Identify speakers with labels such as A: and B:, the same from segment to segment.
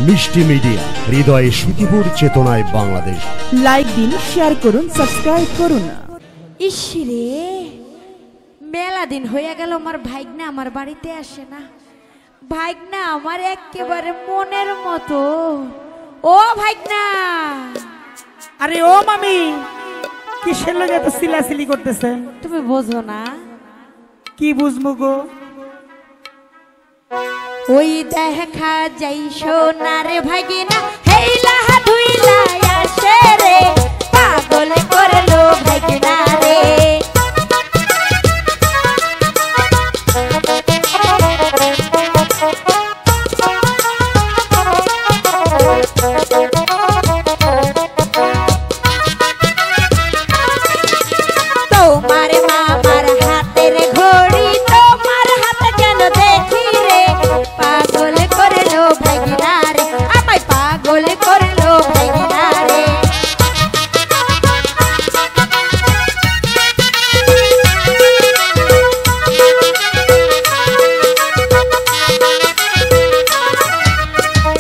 A: মিষ্টি মিডিয়া, হৃদয়ে সুখীপুর, চেতনায় বাংলাদেশ।
B: লাইক দিন, শেয়ার করুন, সাবস্ক্রাইব করুন।
C: ইসরে মেলা দিন হয়ে গেল আমার ভাইগনা আমার বাড়িতে আসে না। ভাইগনা আমার একেবারে মনের মতো। ও ভাইগনা!
B: আরে ও মামি, কিসের লগে এত সিলাসিলি করতেছেন?
C: তুমি বোঝো না?
B: কি বুঝবো গো?
C: ওই দেখা যাই সোনার ভাগিনা হেইলা ধুইলা আসে রে, পাগল করলো ভাগিনা রে। তোমার মামার হাতের ঘড়ি তোমার হাতে কেন দেখি রে, পাগল করলো ভাগিনা রে, আমায় পাগল করলো ভাগিনা রে।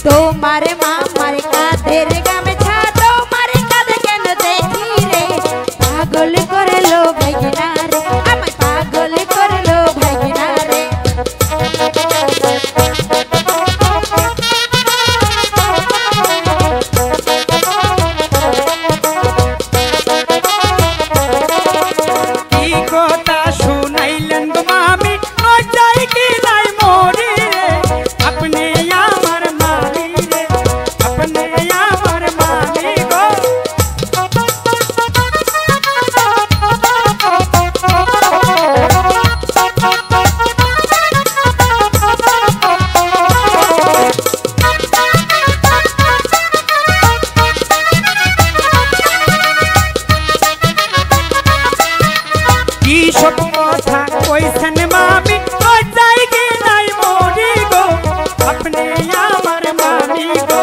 C: তোমার মামার কাঁধের গামছা তোমার কাঁধে কেন দেখি রে, পাগল করলো ভাগিনা রে, আমায় পাগল করলো ভাগিনা রে।
B: কি কথা শুনাইলেন গো মামি, লজ্জায় কি নাই মরি রে, আপনি আমার মামি রে, আপনি আমার মামি গো। কি সব কথা কইছেন মামি, লজ্জায় কি নাই মরি গো, আপনি আমার মামি গো।